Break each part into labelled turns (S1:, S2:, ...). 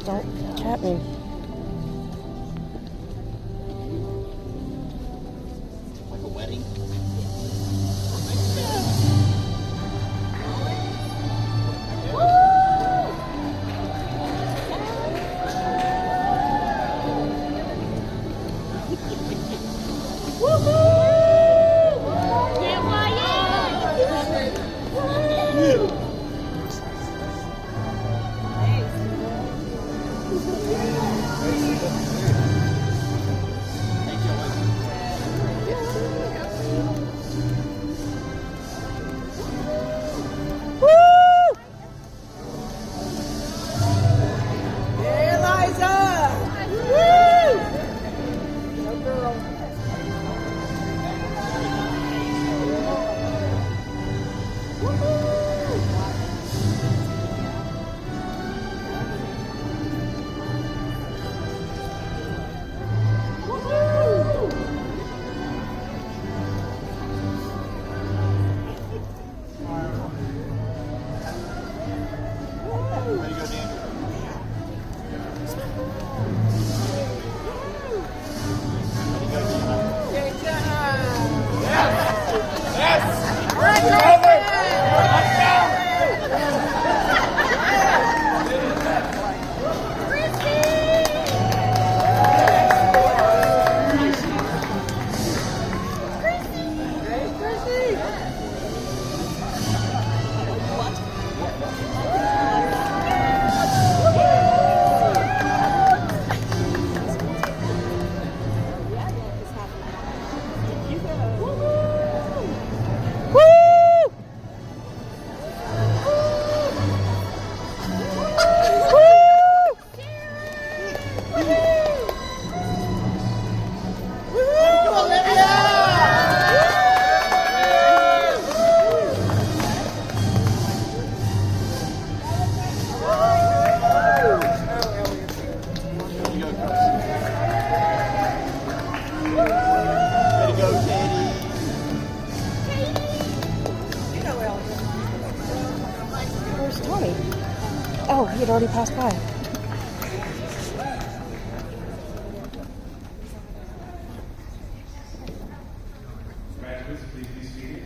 S1: Don't tap me.
S2: Like a wedding.
S1: Oh, he had already passed by.
S3: Graduates, please be seated.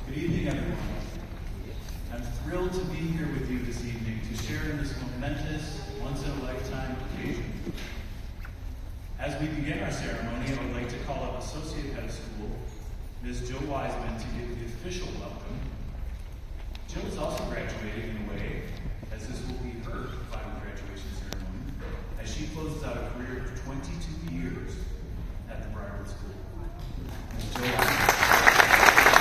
S3: Good evening, everyone. I'm thrilled to be here with you this evening to share in this momentous, once-in-a-lifetime occasion. As we begin our ceremony, I would like to call up Associate Head of School, Ms. Jill Wiseman, to give the official welcome. Jill is also graduating in a way, as this will be her final graduation ceremony, as she closes out a career of 22 years at the Briarwood School. Ms. Jill Wiseman.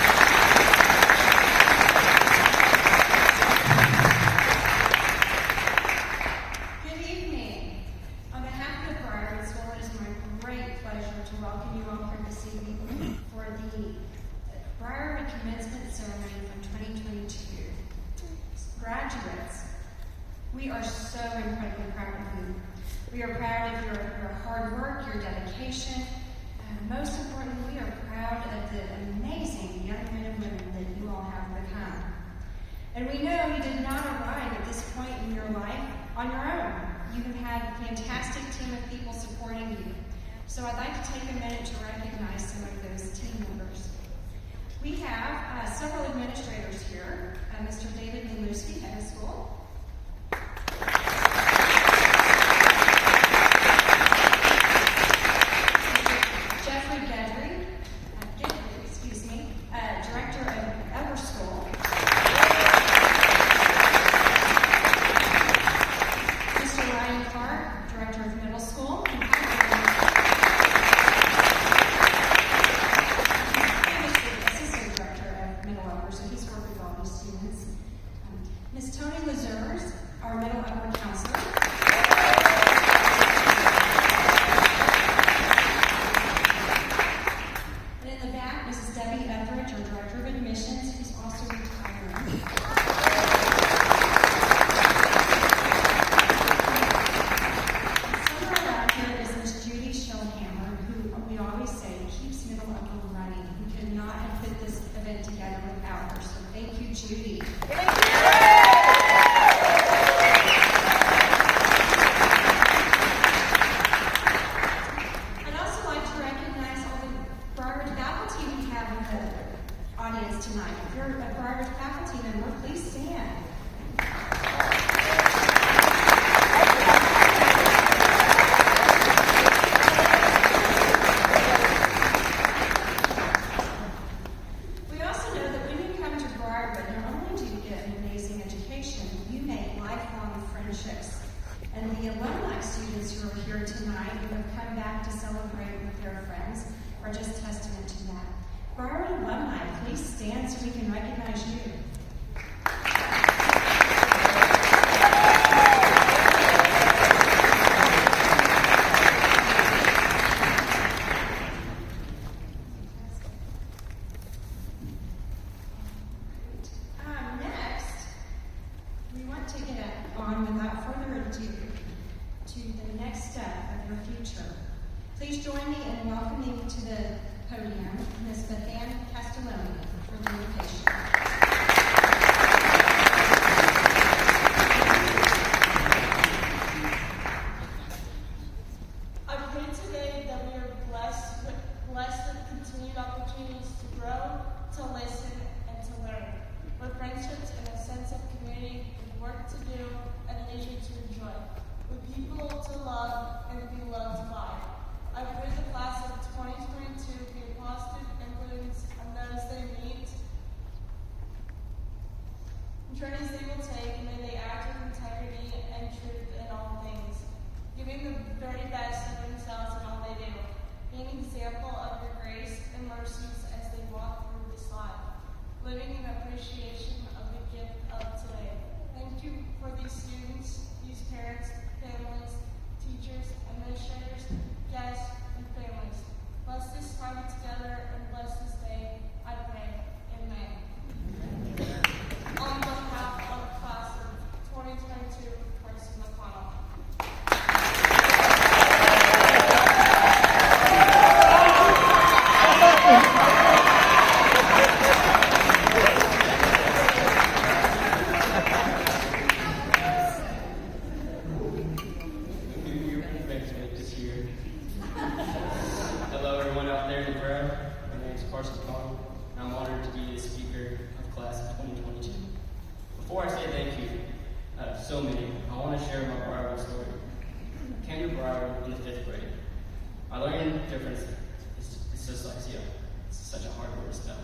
S4: Good evening. On behalf of the Briarwood School, it is my great pleasure to welcome you all here this evening for the Briarwood Commencement Ceremony from 2022. Graduates, we are so incredibly proud of you. We are proud of your hard work, your dedication, and most importantly, we are proud of the amazing young men and women that you all have become. And we know you did not arrive at this point in your life on your own. You have had a fantastic team of people supporting you. So I'd like to take a minute to recognize some of those team members. We have several administrators here. Mr. David Miluski, head of school. Jeffrey Gedry, director of Upper School. Mr. Ryan Clark, director of Middle School. Assistant director of Middle Upper, so he's worked with all these students. Ms. Tony Lazur, always say, keeps Middle Upper running. We could not have put this event together without her. So thank you, Judy. I'd also like to recognize all the Briarwood faculty we have in the audience tonight. If you're a Briarwood faculty member, please stand. We also know that when you come to Briarwood, not only do you get an amazing education, you make lifelong friendships. And the alumni students who are here tonight, who have come back to celebrate with their friends, are just testament to that. Briarwood alumni, please stand so we can recognize you. Next, we want to get on without further ado to the next step of your future. Please join me in welcoming to the podium Ms. Bethan Castelloni for the invitation.
S5: I pray today that we are blessed with continued opportunities to grow, to listen, and to learn, with friendships and a sense of community, with work to do and leisure to enjoy, with people to love and be loved by. I pray the class of 2022 be a positive influence on those they meet, journeys they will take, and may they act with integrity and truth in all things, giving the very best of themselves in all they do, being an example of your grace and mercies as they walk through this life, living in appreciation of the gift of today. Thank you for these students, these parents, families, teachers, administrators, guests, and families. Bless this time together and bless this day, I pray. Amen. On behalf of class of 2022, Carson McConnell.
S6: Hello, everyone out there in the crowd. My name is Carson McConnell, and I'm honored to be the speaker of class of 2022. Before I say thank you, so many, I want to share my Briarwood story. I came to Briarwood in the 5th grade. My learning difference is dyslexia. It's such a hard word to spell.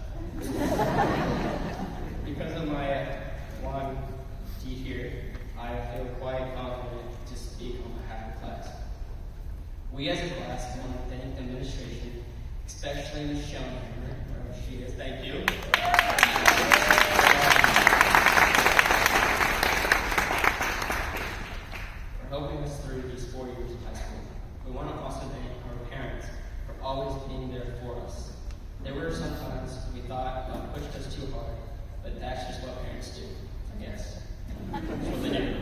S6: Because of my long D here, I feel quite confident to speak on behalf of class. We as a class want to thank the administration, especially Michelle Hammer, wherever she is. Thank you. For helping us through these 4 years of high school. We want to also thank our parents for always being there for us. There were some times we thought pushed us too hard, but that's just what parents do, I guess. That's what they do.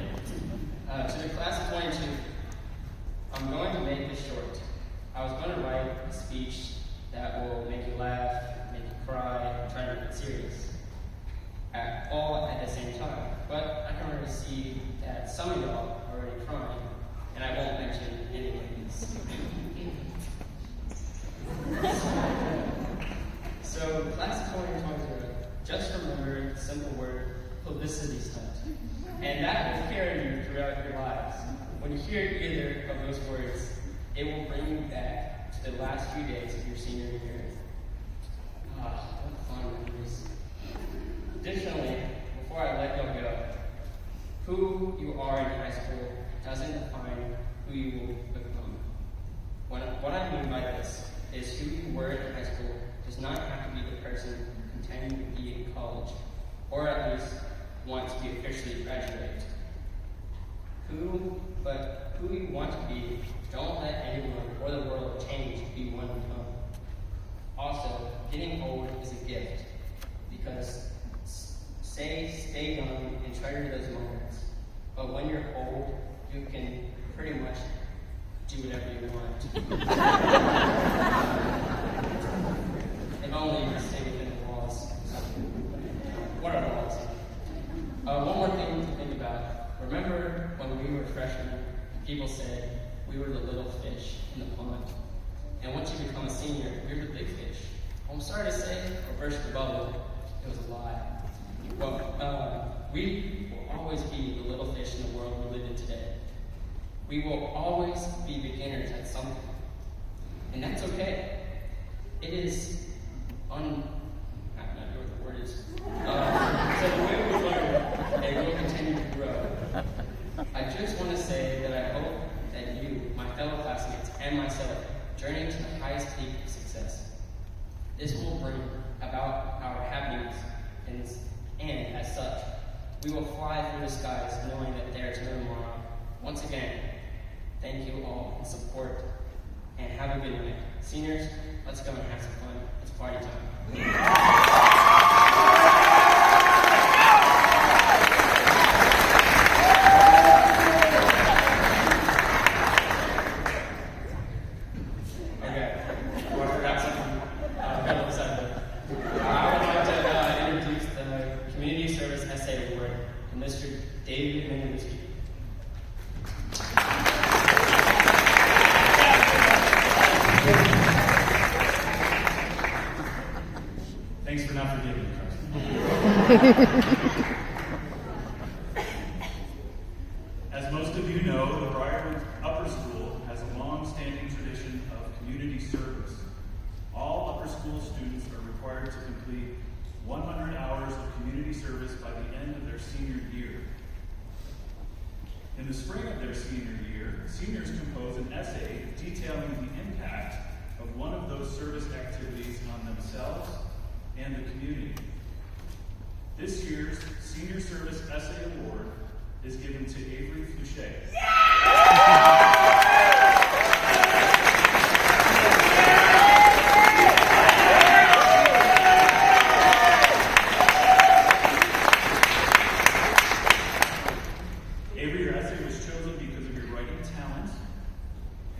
S6: To the class of 22, I'm going to make this short. I was going to write a speech that will make you laugh, make you cry, and try to make it serious. All at the same time. But I can already see that some of y'all are already crying, and I won't mention any of these. So, class of 2020, just remember the simple word publicity stunt. And that will carry you throughout your lives. When you hear either of those words, it will bring you back to the last few days of your senior year. What fun memories. Additionally, before I let y'all go, who you are in high school doesn't define who you will become. What I mean by this is who you were in high school does not have to be the person intending to be in college, or at least want to be officially graduated. But who you want to be, don't let anyone or the world change to be one you become. Also, getting old is a gift, because stay young and treasure those moments. But when you're old, you can pretty much do whatever you want. burst the bubble, it was a lie. Well, we will always be the little fish in the world we live in today. We will always be beginners at something. And that's okay. It is I'm not sure what the word is. So the way we learn, and we'll continue to grow. I just want to say that I hope that you, my fellow classmates, and myself journey to the highest peak of success. This will bring about our happiness, and as such, we will fly through the skies knowing that there is no tomorrow. Once again, thank you all for support, and have a good night. Seniors, let's go and have some fun. It's party time.
S3: Thanks for not forgiving me, Carson. As most of you know, the Briarwood Upper School has a long-standing tradition of community service. All upper school students are required to complete 100 hours of community service by the end of their senior year. In the spring of their senior year, seniors compose an essay detailing the impact of one of those service activities on themselves and the community. This year's Senior Service Essay Award is given to Avery Fouché. Avery, your essay was chosen because of your writing talent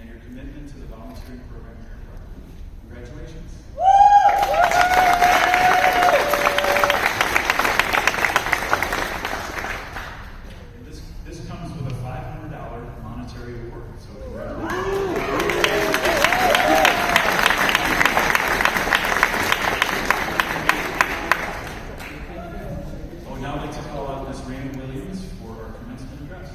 S3: and your commitment to the volunteering program here at Briarwood. Congratulations. This comes with a $500 monetary award, so congratulations. I would now like to call out Ms. Raymond Williams for our commencement address.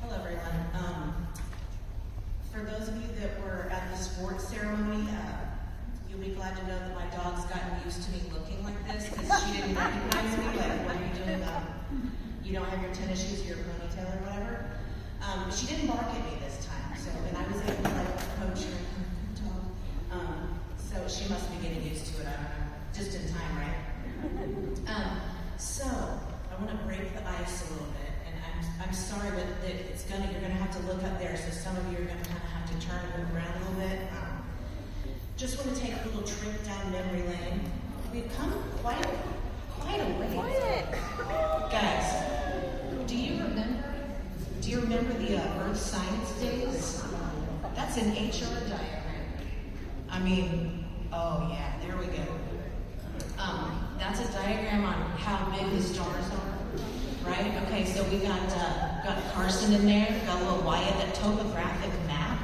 S7: Hello, everyone. For those of you that were at the sports ceremony, you'll be glad to know that my dog's gotten used to me looking like this because she didn't recognize me. Like, what are you doing? You don't have your tennis shoes, your ponytail, or whatever. She didn't bark at me this time, and I was able to coach her dog. So she must be getting used to it. I don't know, just in time, right? So I want to break the ice a little bit. I'm sorry, but you're gonna have to look up there, so some of you are gonna kind of have to turn and move around a little bit. Just want to take a little trip down memory lane. We've come quite a way. Guys, do you remember the Earth Science Days? That's an HR diagram. I mean, oh yeah, there we go. That's a diagram on how big the stars are. Right? Okay, so we got Carson in there, got a little Wyatt, that topographic map.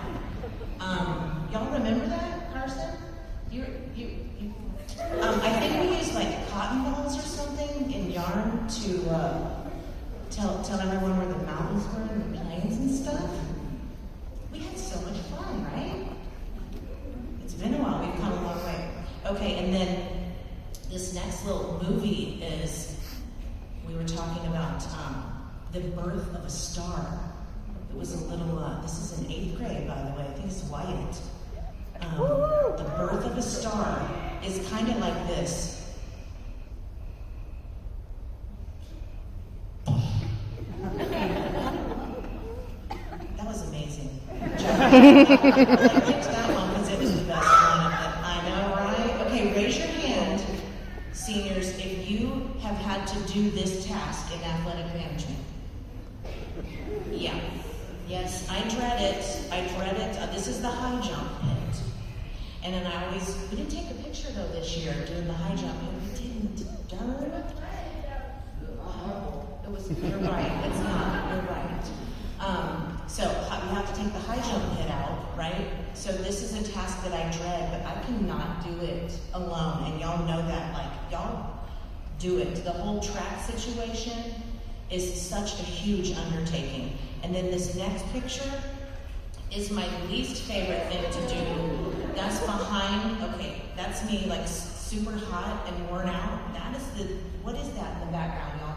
S7: Y'all remember that, Carson? I think we used like cotton balls or something in yarn to tell everyone where the mountains were and the plains and stuff. We had so much fun, right? It's been a while, we've come a long way. Okay, and then this next little movie is, we were talking about the birth of a star. It was a little, this is in 8th grade, by the way. I think it's Wyatt. The birth of a star is kind of like this. That was amazing. I liked that one because it was the best one. I know, right? Okay, raise your hand, seniors, if you have had to do this task in athletic management. Yeah. Yes, I dread it. This is the high jump pit. And then we didn't take a picture though this year doing the high jump. We didn't, darn it. It was, you're right, it's not, you're right. So you have to take the high jump pit out, right? So this is a task that I dread, but I cannot do it alone. And y'all know that, like, y'all do it. The whole track situation is such a huge undertaking. And then this next picture is my least favorite thing to do. That's behind, okay, that's me like super hot and worn out. That is what is that in the background, y'all?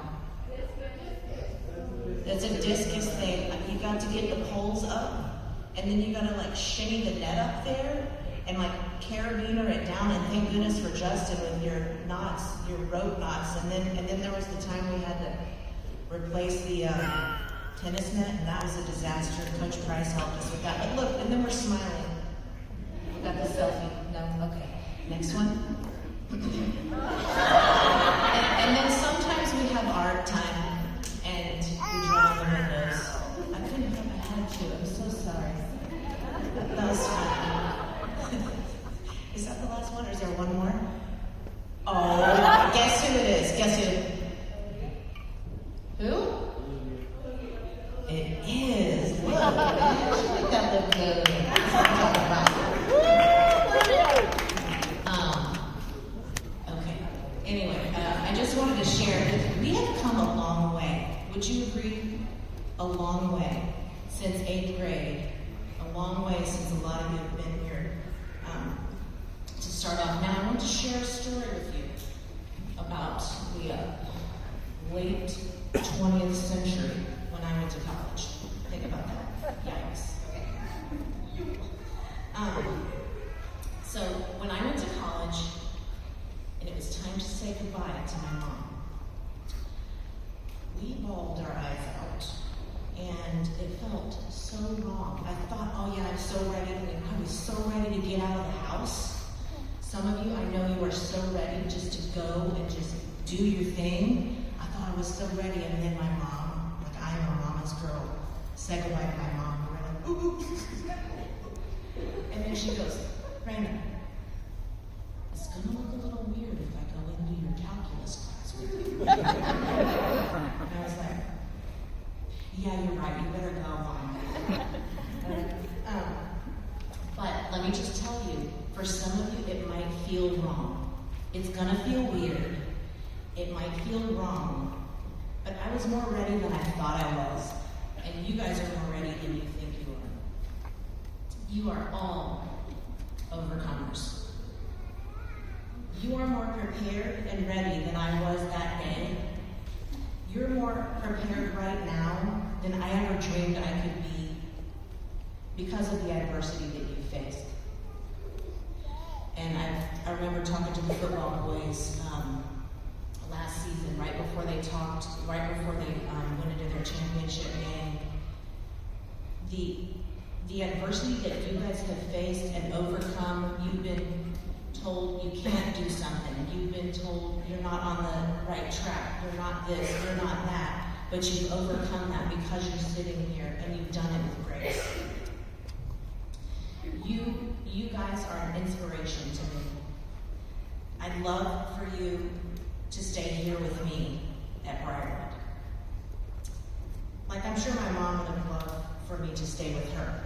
S7: It's a discus thing. You got to get the poles up, and then you gotta like shimmy the net up there, and like carabiner it down, and thank goodness for Justin with your knots, your rope knots, and then there was the time we had to replace the tennis net, and that was a disaster. Coach Price helped us with that. But look, and then we're smiling. We got the selfie. No, okay. Next one. and then sometimes we have art time, and we draw on the windows. I couldn't help, I had to. I'm so sorry. That was fun. Is that the last one, or is there one more? Oh, guess who it is? Guess who? Who? It is. Look, make that look good. That's what I'm talking about. Okay. Anyway, I just wanted to share that we have come a long way. Would you agree? A long way since 8th grade. A long way since a lot of you have been here. To start off, now I want to share a story with you about the late 20th century. When I went to college. Think about that. Yikes. So when I went to college, and it was time to say goodbye to my mom, we bawled our eyes out, and it felt so wrong. I thought, oh yeah, I'm so ready. I was so ready to get out of the house. Some of you, I know you are so ready just to go and just do your thing. I thought I was so ready, and then my mom, I am a mama's girl, said goodbye to my mom. We're like, ooh. And then she goes, Raina, it's going to look a little weird if I go into your calculus class with you. And I was like, yeah, you're right. You better go, Mom. But let me just tell you, for some of you, it might feel wrong. It's going to feel weird. It might feel wrong. But I was more ready than I thought I was. And you guys are more ready than you think you are. You are all overcomers. You are more prepared and ready than I was that day. You're more prepared right now than I ever dreamed I could be because of the adversity that you faced. And I remember talking to the football boys last season, right before they went into their championship game. The adversity that you guys have faced and overcome, you've been told you can't do something. You've been told you're not on the right track. You're not this, you're not that. But you've overcome that because you're sitting here and you've done it with grace. You guys are an inspiration to me. I'd love for you to stay here with me at Briarwood. Like I'm sure my mom would have loved for me to stay with her.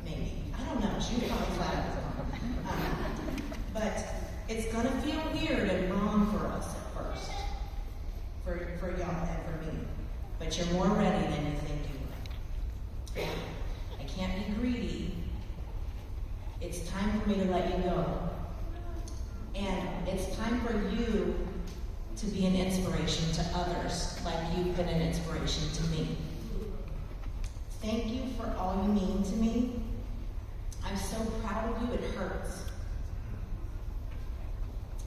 S7: Maybe. I don't know. She was probably glad but it's going to feel weird and wrong for us at first. For y'all and for me. But you're more ready than you think you are. I can't be greedy. It's time for me to let you go. And it's time for you to be an inspiration to others like you've been an inspiration to me. Thank you for all you mean to me. I'm so proud of you, it hurts.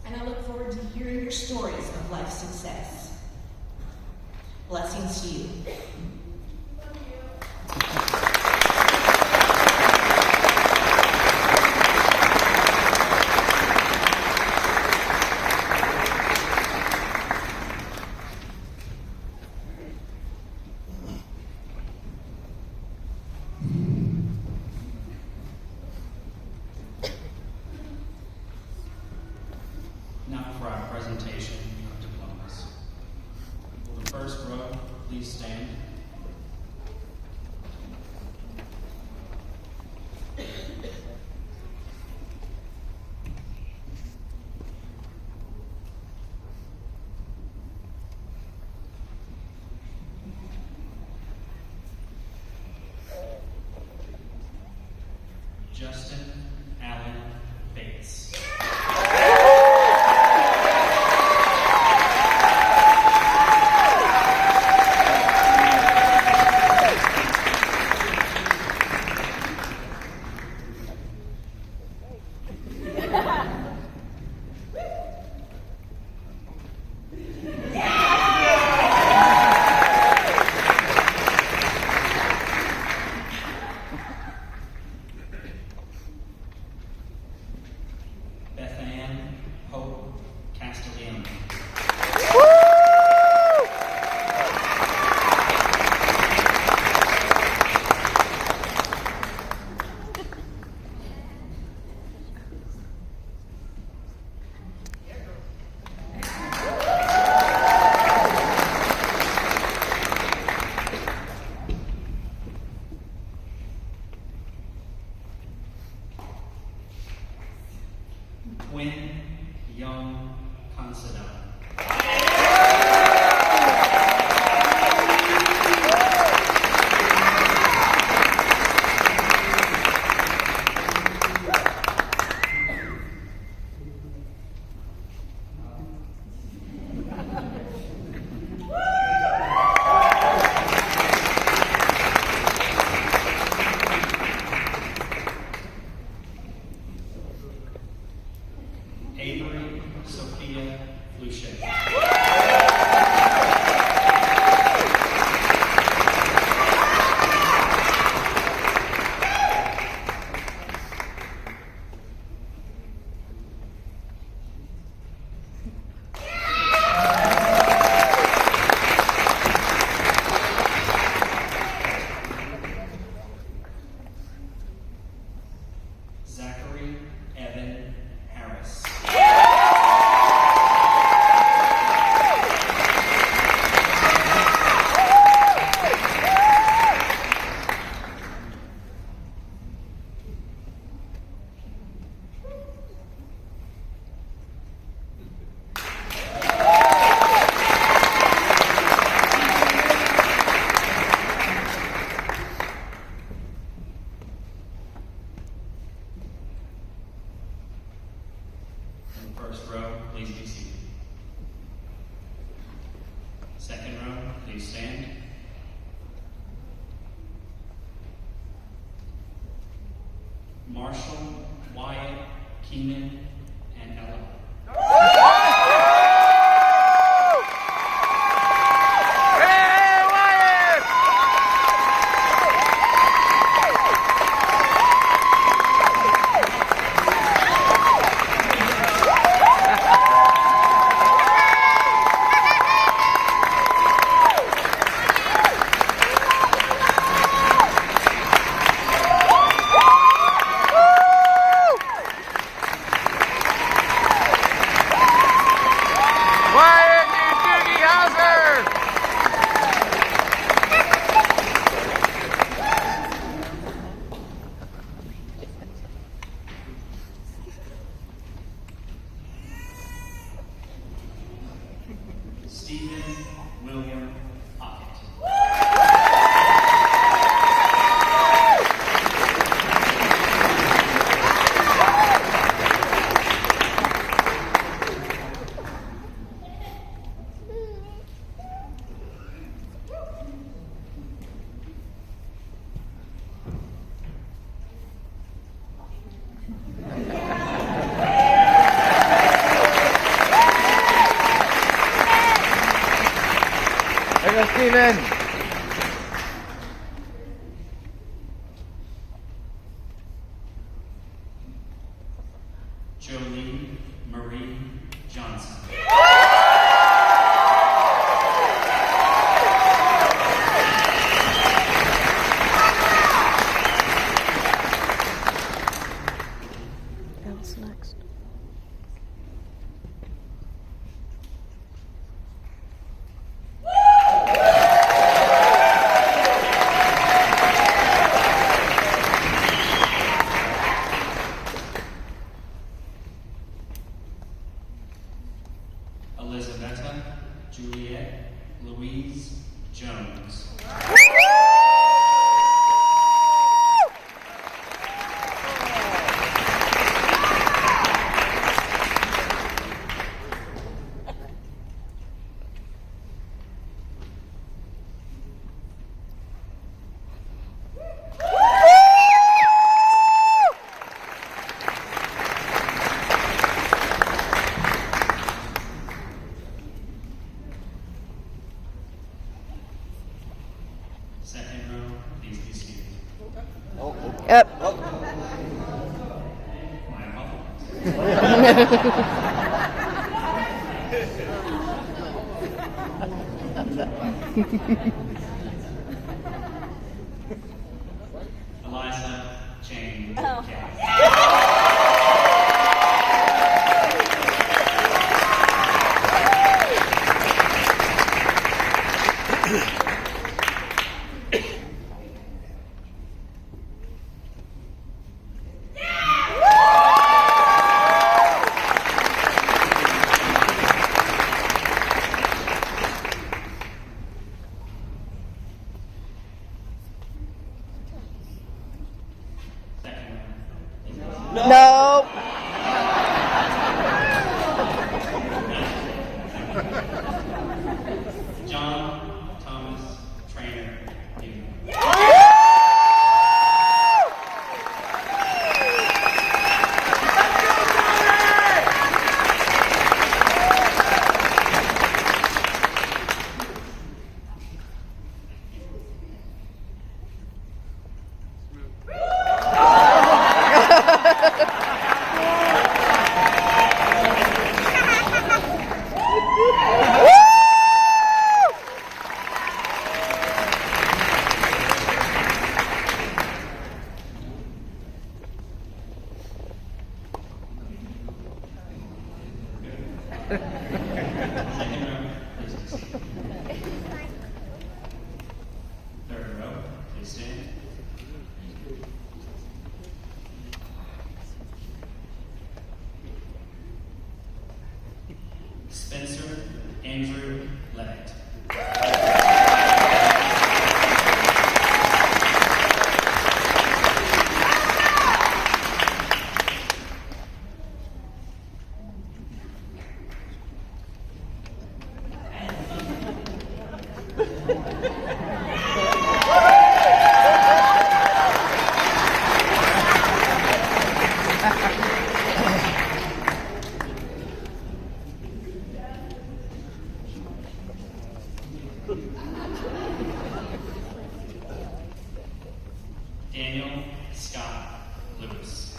S7: And I look forward to hearing your stories of life success. Blessings to you.
S2: Now for our presentation of diplomas. Will the first row please stand? Justin Allen Bates. Quinn Young Considine. Avery Sophia Fluchet. Zachary Evan Harris. In the first row, please be seated. Second row, please stand. Marshall, Wyatt, Keenan, and Ella. Stephen William Hockett.
S8: There goes Steven.
S2: Jolene Marie Johnson.
S1: Else next.
S2: Elizabetta Juliet Louise Jones. Second row, please be seated.
S1: Yep.
S2: My apologies. Eliza Jane Kay. Second row.
S1: No.
S2: John Thomas Trainer Newman. Second row, please be seated. Third row, please stand. Spencer Andrew Levitt. Daniel Scott Lewis.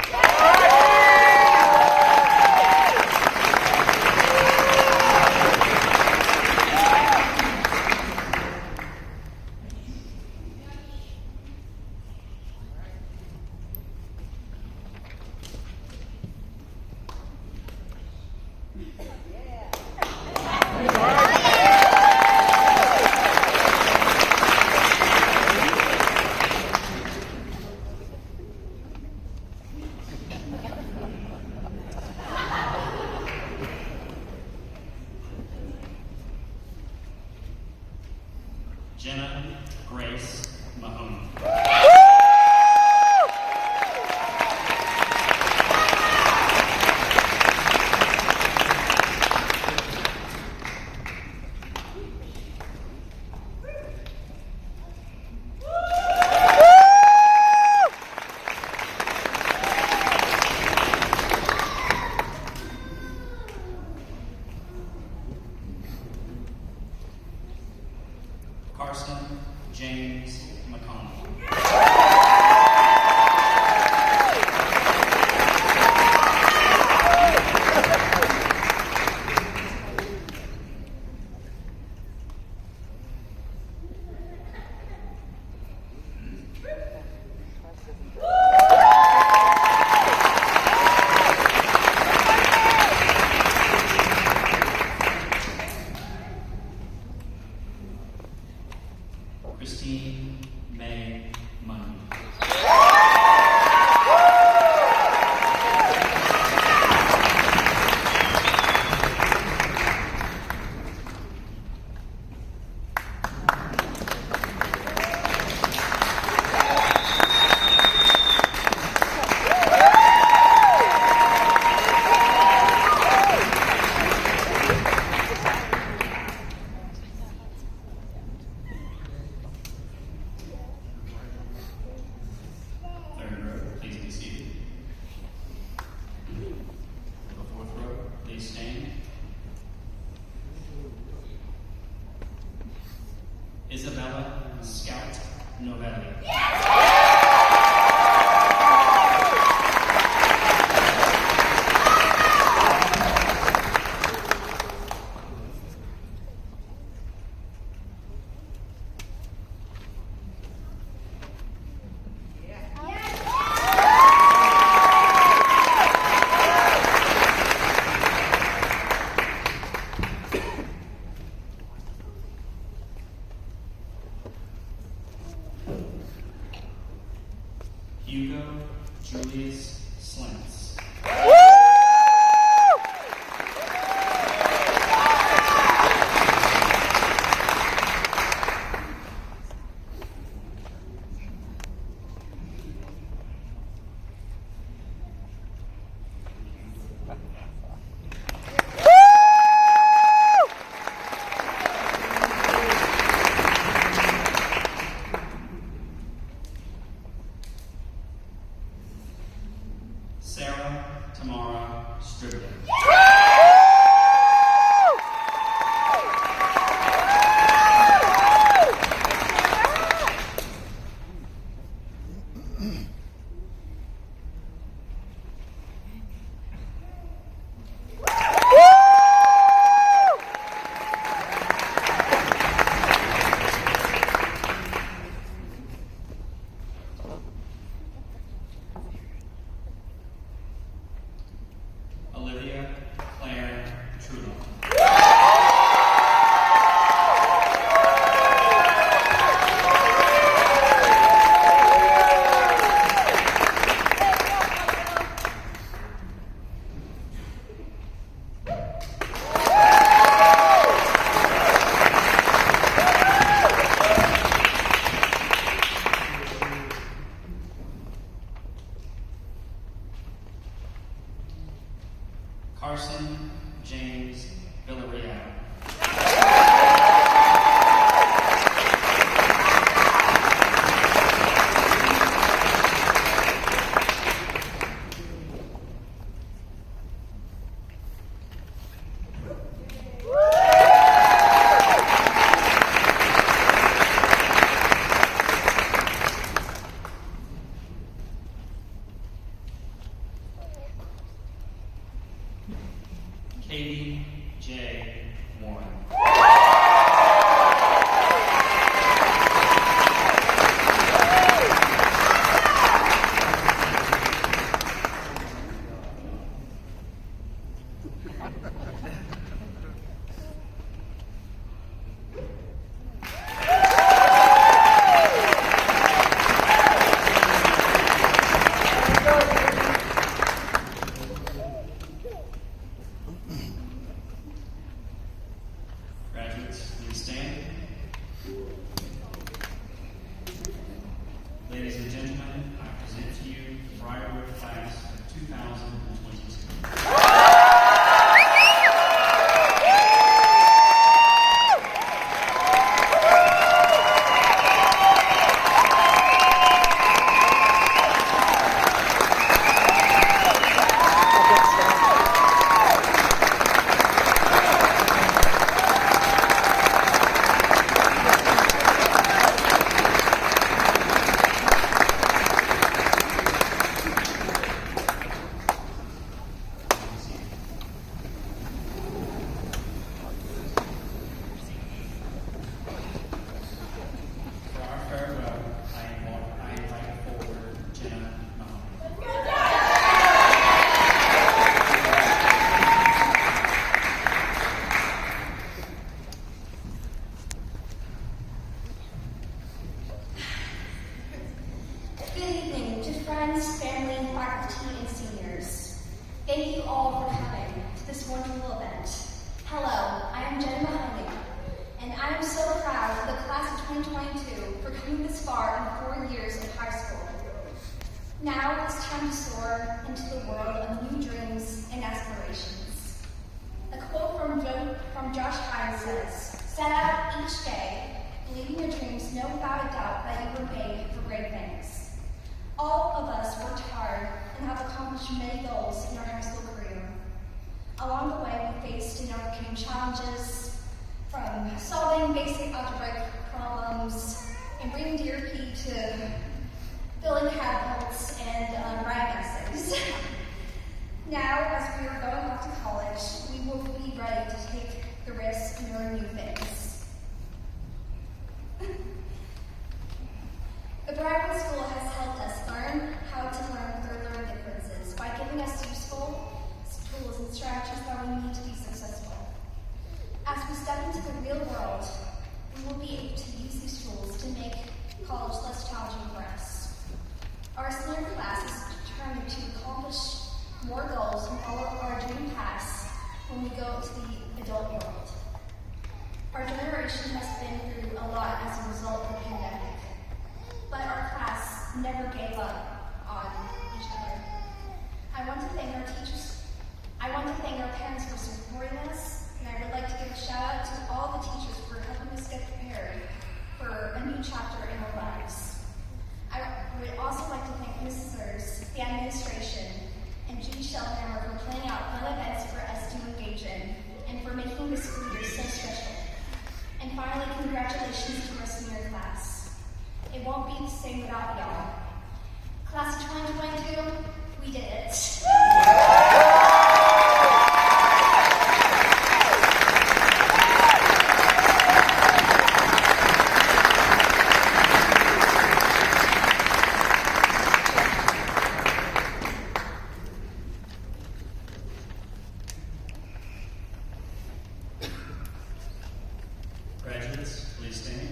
S2: Jenna Grace Mahoney. Carson James McConnell. Christine May Isabella Scout Novelli. Hugo Julius Slentz. Sarah Tamara Strickland. Olivia Claire Trudel. Carson James Villarreal. Katie J. Warren. Graduates, please stand. Ladies and gentlemen, I present to you the Briarwood class of 2022. For our farewell, I invite forward Jenna Mahoney.
S8: Good evening to friends, family, faculty, and seniors. Thank you all for coming to this wonderful event. Hello, I am Jenna Mahoney, and I am so proud of the class of 2022 for coming this far in 4 years of high school. Now it's time to soar into the world of new dreams and aspirations. A quote from Josh Hines says, "Set out each day, believing your dreams, know without a doubt that you were made for great things." All of us worked hard and have accomplished many goals in our high school career. Along the way, we faced and overcame challenges from solving basic algebraic problems problems, and bring DRP to filling catapults and writing essays. Now, as we are going off to college, we will be ready to take the risk and learn new things. The Briarwood School has helped us learn how to learn with our learning differences by giving us useful tools and strategies that we need to be successful. As we step into the real world, we will be able to use these tools to make college less challenging for us. Our senior class is determined to accomplish more goals and follow our dream paths when we go to the adult world. Our generation has been through a lot as a result of the pandemic, but our class never gave up on each other. I want to thank our teachers. I want to thank our parents for supporting us, and I would like to give a shout out to all the teachers for helping us get prepared for a new chapter in our lives. I would also like to thank Mrs. Sirs, the administration, and Judy Shellhammer for planning out fun events for us to engage in, and for making this school year so special. And finally, congratulations to our senior class. It won't be the same without y'all. Class of 2022, we did it.
S2: Graduates, please stand.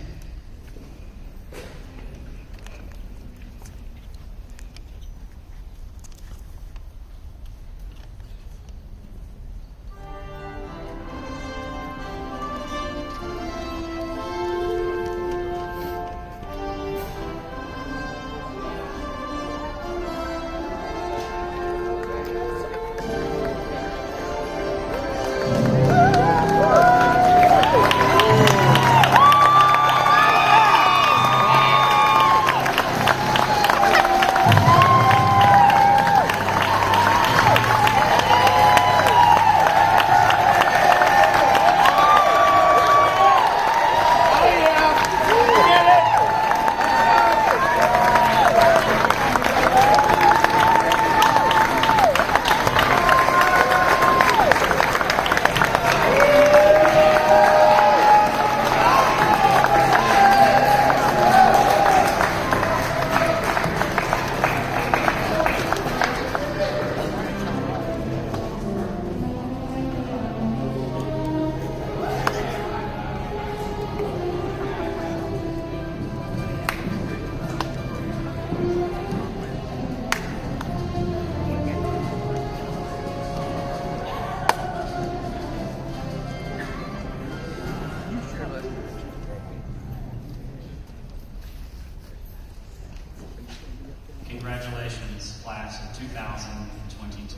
S2: Congratulations, class of 2022.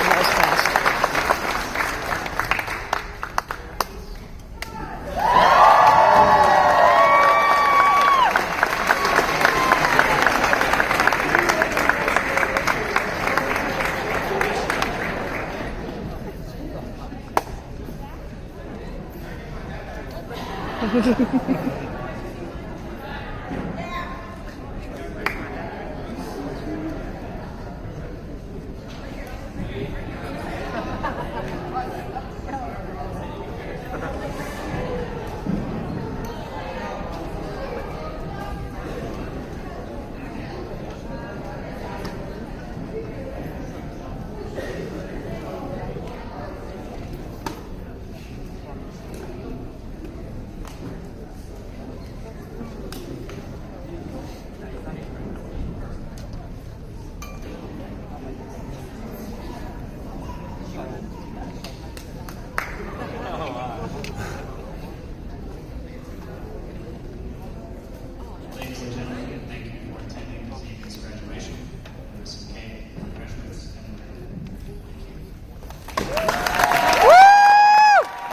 S1: Nice class.